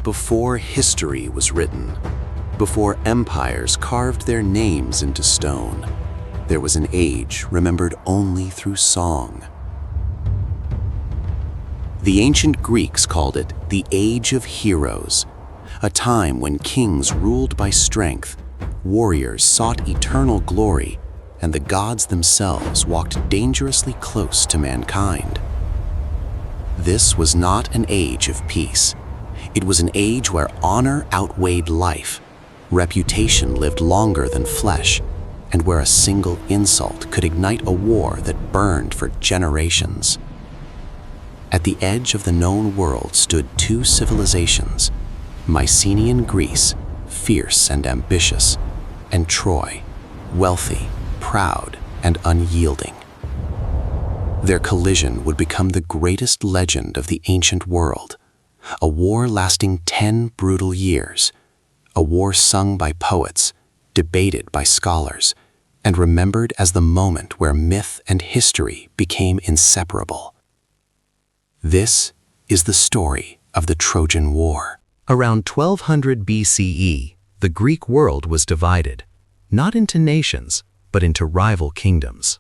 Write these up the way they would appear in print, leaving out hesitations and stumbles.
before history was written, before empires carved their names into stone, there was an age remembered only through song. The ancient Greeks called it the Age of Heroes, a time when kings ruled by strength, warriors sought eternal glory, and the gods themselves walked dangerously close to mankind. This was not an age of peace. It was an age where honor outweighed life, reputation lived longer than flesh, and where a single insult could ignite a war that burned for generations. At the edge of the known world stood two civilizations, Mycenaean Greece, fierce and ambitious, and Troy, wealthy, proud, and unyielding. Their collision would become the greatest legend of the ancient world, a war lasting 10 brutal years, a war sung by poets, debated by scholars, and remembered as the moment where myth and history became inseparable. This is the story of the Trojan War. Around 1200 BCE, the Greek world was divided, not into nations, but into rival kingdoms.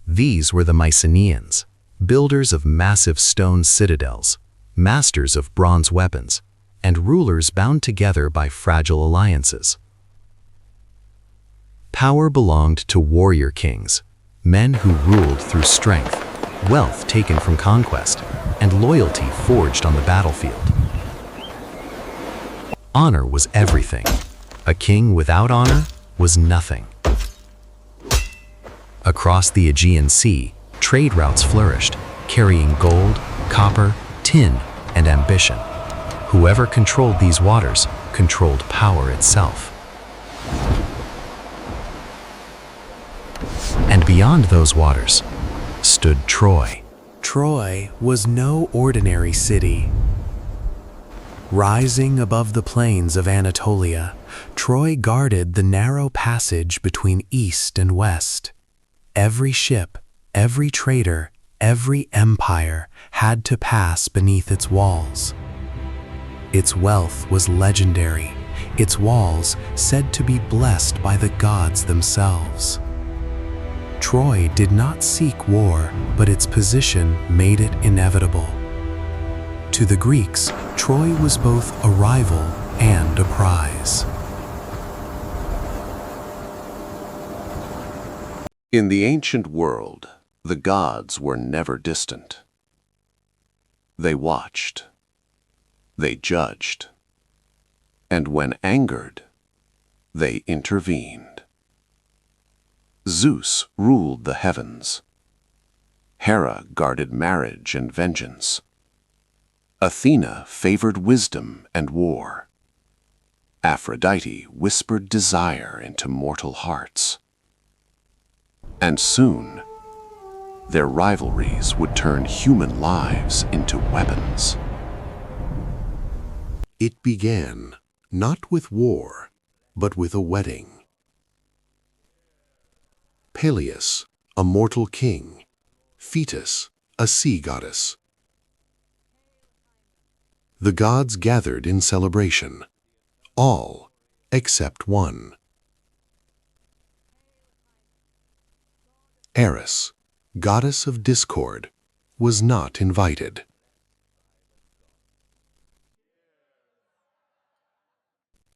These were the Mycenaeans, builders of massive stone citadels, masters of bronze weapons, and rulers bound together by fragile alliances. Power belonged to warrior kings, men who ruled through strength, wealth taken from conquest, and loyalty forged on the battlefield. Honor was everything. A king without honor was nothing. Across the Aegean Sea, trade routes flourished, carrying gold, copper, tin, and ambition. Whoever controlled these waters controlled power itself. And beyond those waters stood Troy. Troy was no ordinary city. Rising above the plains of Anatolia, Troy guarded the narrow passage between east and west. Every ship, every trader, every empire had to pass beneath its walls. Its wealth was legendary, its walls said to be blessed by the gods themselves. Troy did not seek war, but its position made it inevitable. To the Greeks, Troy was both a rival and a prize. In the ancient world, the gods were never distant. They watched. They judged. And when angered, they intervened. Zeus ruled the heavens. Hera guarded marriage and vengeance. Athena favored wisdom and war. Aphrodite whispered desire into mortal hearts. And soon, their rivalries would turn human lives into weapons. It began not with war, but with a wedding. Peleus, a mortal king, Thetis, a sea goddess. The gods gathered in celebration, all except one. Eris, goddess of discord, was not invited.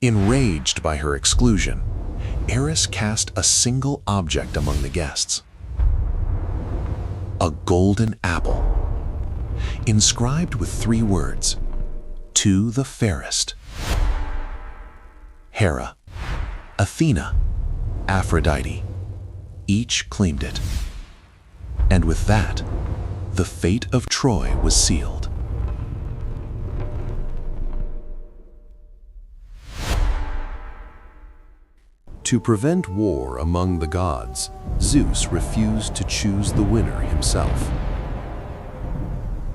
Enraged by her exclusion, Eris cast a single object among the guests. A golden apple, inscribed with 3 words, "To the fairest." Hera, Athena, Aphrodite, each claimed it. And with that, the fate of Troy was sealed. To prevent war among the gods, Zeus refused to choose the winner himself.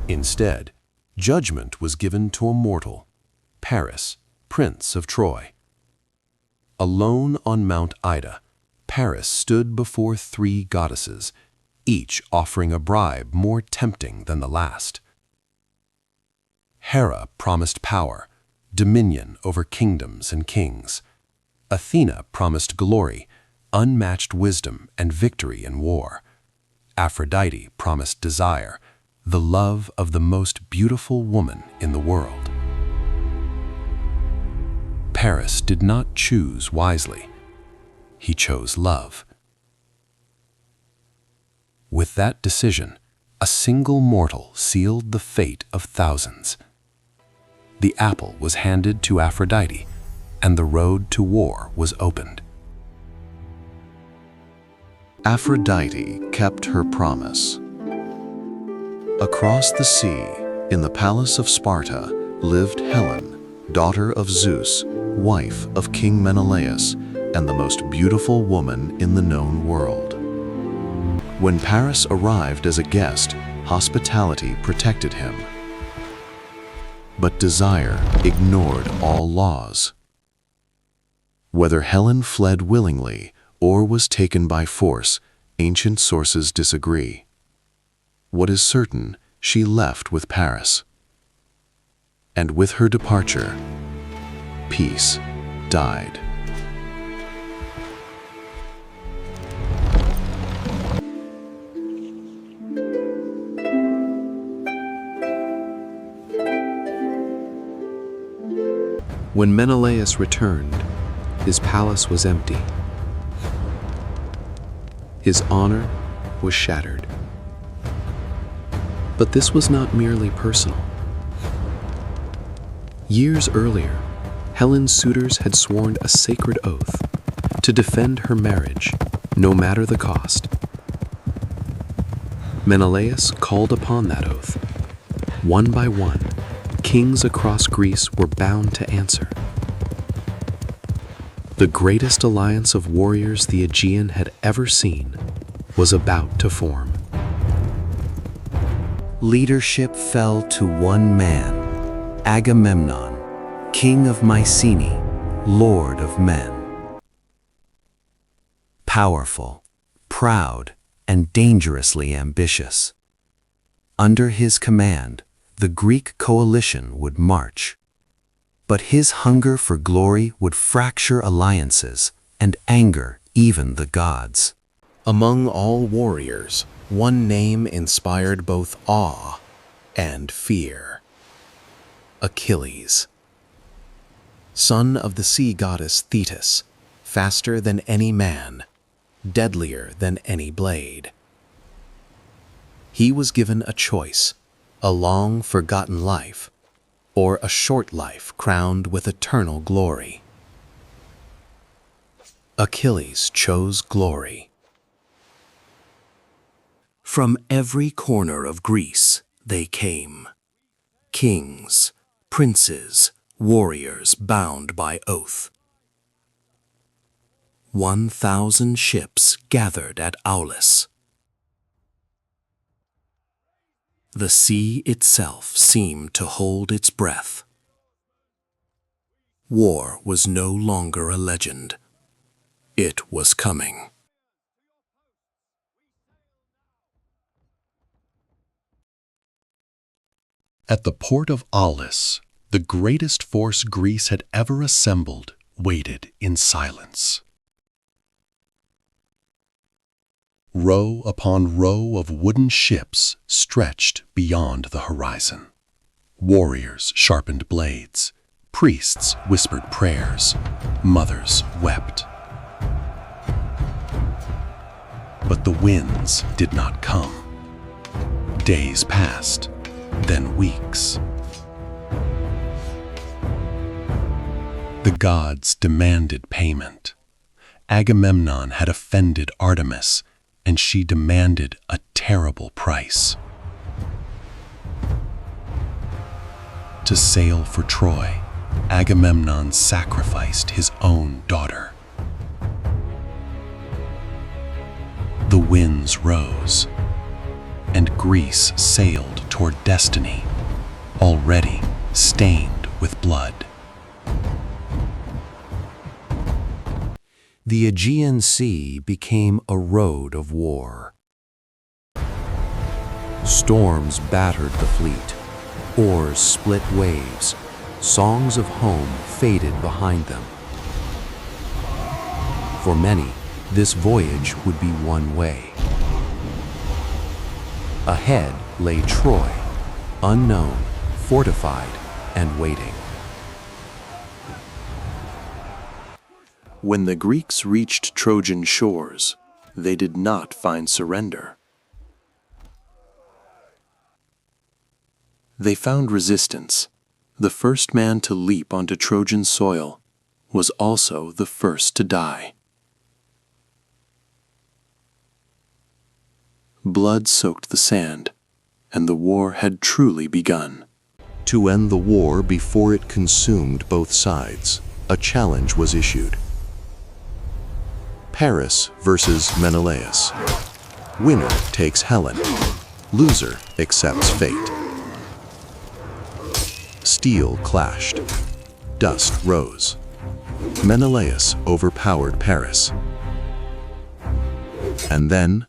Instead, judgment was given to a mortal, Paris, Prince of Troy. Alone on Mount Ida, Paris stood before 3 goddesses, each offering a bribe more tempting than the last. Hera promised power, dominion over kingdoms and kings. Athena promised glory, unmatched wisdom and victory in war. Aphrodite promised desire, the love of the most beautiful woman in the world. Paris did not choose wisely. He chose love. With that decision, a single mortal sealed the fate of thousands. The apple was handed to Aphrodite, and the road to war was opened. Aphrodite kept her promise. Across the sea, in the palace of Sparta, lived Helen, daughter of Zeus, wife of King Menelaus, and the most beautiful woman in the known world. When Paris arrived as a guest, hospitality protected him. But desire ignored all laws. Whether Helen fled willingly or was taken by force, ancient sources disagree. What is certain, she left with Paris. And with her departure, peace died. When Menelaus returned, his palace was empty. His honor was shattered. But this was not merely personal. Years earlier, Helen's suitors had sworn a sacred oath to defend her marriage, no matter the cost. Menelaus called upon that oath. One by one, kings across Greece were bound to answer. The greatest alliance of warriors the Aegean had ever seen was about to form. Leadership fell to one man, Agamemnon, king of Mycenae, lord of men. Powerful, proud, and dangerously ambitious. Under his command, the Greek coalition would march. But his hunger for glory would fracture alliances and anger even the gods. Among all warriors, one name inspired both awe and fear. Achilles. Son of the sea goddess Thetis, faster than any man, deadlier than any blade. He was given a choice, a long-forgotten life, or a short life crowned with eternal glory. Achilles chose glory. From every corner of Greece they came. Kings, princes, warriors bound by oath. 1,000 ships gathered at Aulis. The sea itself seemed to hold its breath. War was no longer a legend. It was coming. At the port of Aulis, the greatest force Greece had ever assembled waited in silence. Row upon row of wooden ships stretched beyond the horizon. Warriors sharpened blades, priests whispered prayers, mothers wept. But the winds did not come. Days passed, then weeks. The gods demanded payment. Agamemnon had offended Artemis, and she demanded a terrible price. To sail for Troy, Agamemnon sacrificed his own daughter. The winds rose, and Greece sailed toward destiny, already stained with blood. The Aegean Sea became a road of war. Storms battered the fleet. Oars split waves. Songs of home faded behind them. For many, this voyage would be one way. Ahead lay Troy, unknown, fortified, and waiting. When the Greeks reached Trojan shores, they did not find surrender. They found resistance. The first man to leap onto Trojan soil was also the first to die. Blood soaked the sand, and the war had truly begun. To end the war before it consumed both sides, a challenge was issued. Paris versus Menelaus. Winner takes Helen. Loser accepts fate. Steel clashed. Dust rose. Menelaus overpowered Paris. And then,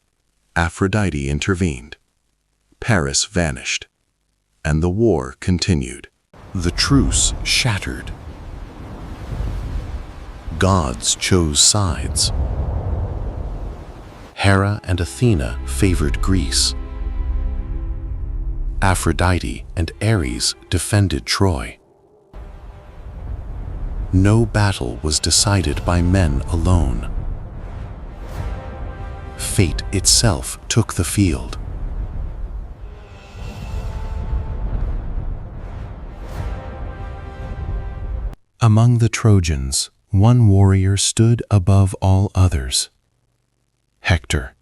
Aphrodite intervened. Paris vanished, and the war continued. The truce shattered. Gods chose sides. Hera and Athena favored Greece. Aphrodite and Ares defended Troy. No battle was decided by men alone. Fate itself took the field. Among the Trojans, one warrior stood above all others. Hector,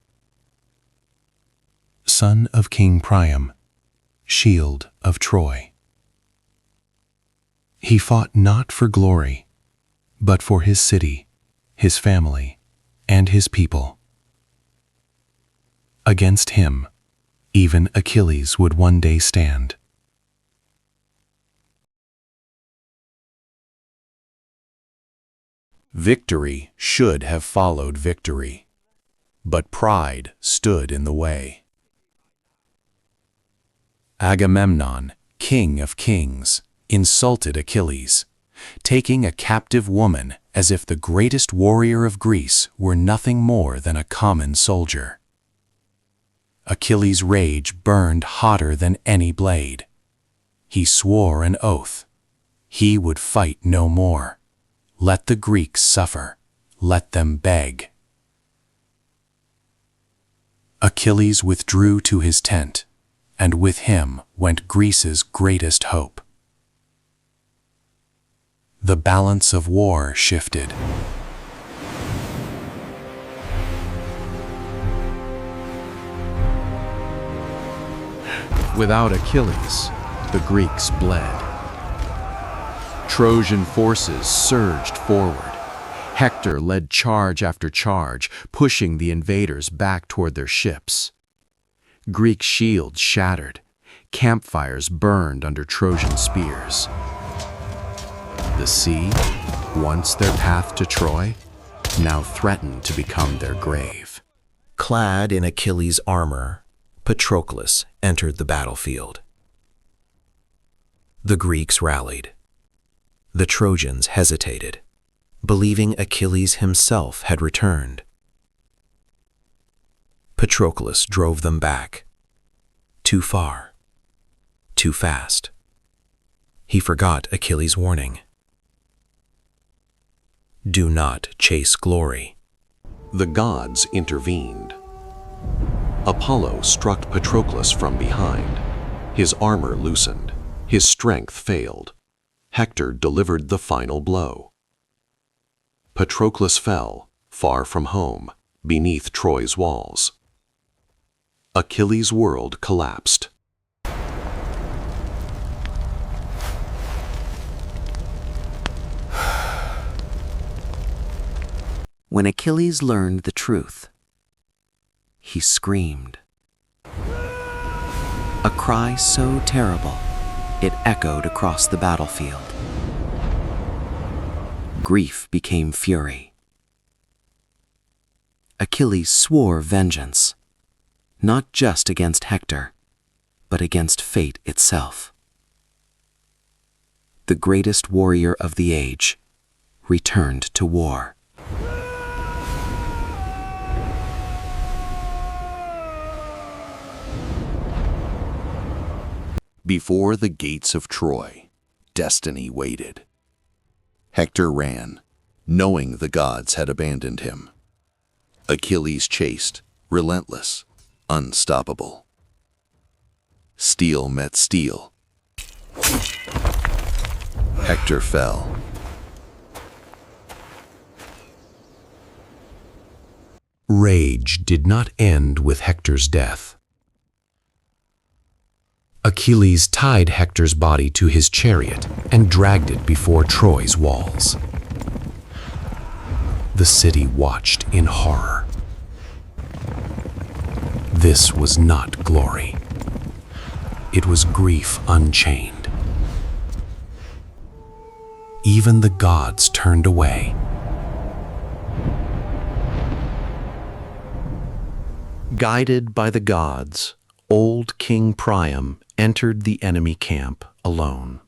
son of King Priam, shield of Troy. He fought not for glory, but for his city, his family, and his people. Against him, even Achilles would one day stand. Victory should have followed victory, but pride stood in the way. Agamemnon, king of kings, insulted Achilles, taking a captive woman as if the greatest warrior of Greece were nothing more than a common soldier. Achilles' rage burned hotter than any blade. He swore an oath. He would fight no more. Let the Greeks suffer. Let them beg. Achilles withdrew to his tent, and with him went Greece's greatest hope. The balance of war shifted. Without Achilles, the Greeks bled. Trojan forces surged forward. Hector led charge after charge, pushing the invaders back toward their ships. Greek shields shattered. Campfires burned under Trojan spears. The sea, once their path to Troy, now threatened to become their grave. Clad in Achilles' armor, Patroclus entered the battlefield. The Greeks rallied. The Trojans hesitated, believing Achilles himself had returned. Patroclus drove them back. Too far. Too fast. He forgot Achilles' warning. Do not chase glory. The gods intervened. Apollo struck Patroclus from behind. His armor loosened. His strength failed. Hector delivered the final blow. Patroclus fell, far from home, beneath Troy's walls. Achilles' world collapsed. When Achilles learned the truth, he screamed. A cry so terrible, it echoed across the battlefield. Grief became fury. Achilles swore vengeance, not just against Hector, but against fate itself. the greatest warrior of the age, returned to war. Before the gates of Troy, destiny waited. Hector ran, knowing the gods had abandoned him. Achilles chased, relentless, unstoppable. Steel met steel. Hector fell. Rage did not end with Hector's death. Achilles tied Hector's body to his chariot and dragged it before Troy's walls. The city watched in horror. This was not glory. It was grief unchained. Even the gods turned away. Guided by the gods, old King Priam entered the enemy camp alone.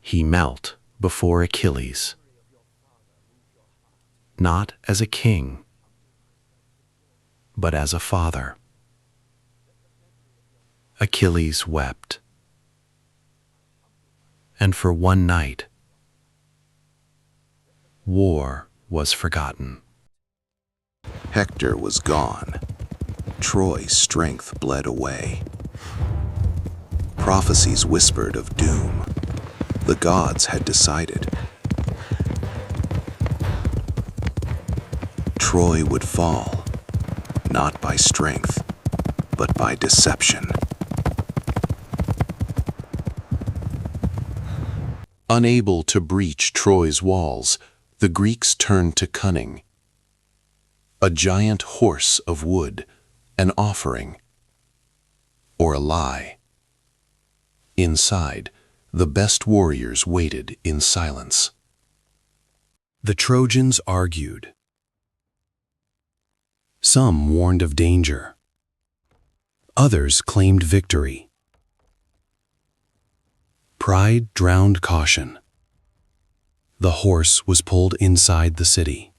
He knelt before Achilles, not as a king, but as a father. Achilles wept, and for one night, war was forgotten. Hector was gone. Troy's strength bled away. Prophecies whispered of doom. The gods had decided. Troy would fall, not by strength, but by deception. Unable to breach Troy's walls, the Greeks turned to cunning. A giant horse of wood, an offering, or a lie. Inside, the best warriors waited in silence. The Trojans argued. Some warned of danger. Others claimed victory. Pride drowned caution. The horse was pulled inside the city.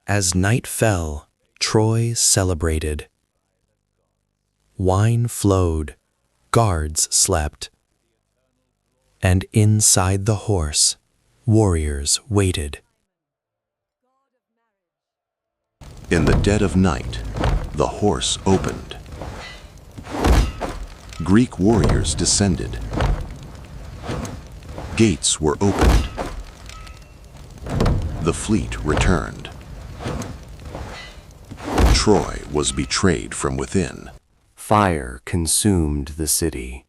As night fell, Troy celebrated. Wine flowed, guards slept, and inside the horse, warriors waited. In the dead of night, the horse opened. Greek warriors descended. Gates were opened. The fleet returned. Troy was betrayed from within. Fire consumed the city.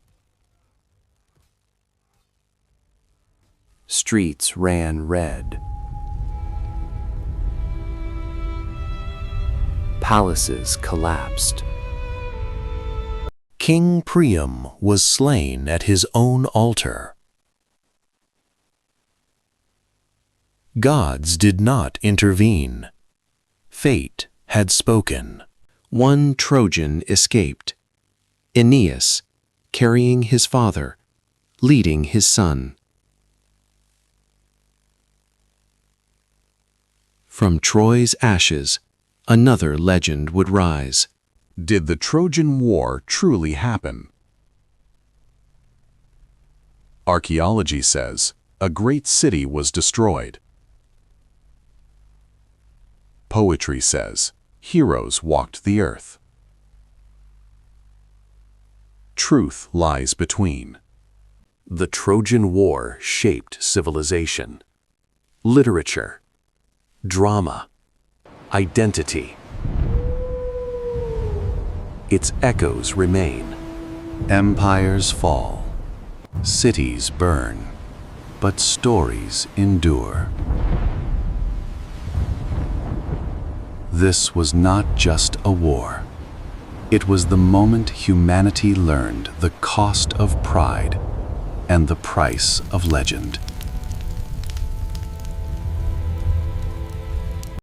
Streets ran red. Palaces collapsed. King Priam was slain at his own altar. Gods did not intervene. Fate had spoken. One Trojan escaped. Aeneas, carrying his father, leading his son. From Troy's ashes, another legend would rise. Did the Trojan War truly happen? Archaeology says a great city was destroyed. Poetry says heroes walked the earth. Truth lies between. The Trojan War shaped civilization, literature, drama, identity. Its echoes remain. Empires fall, cities burn, but stories endure. This was not just a war. It was the moment humanity learned the cost of pride and the price of legend.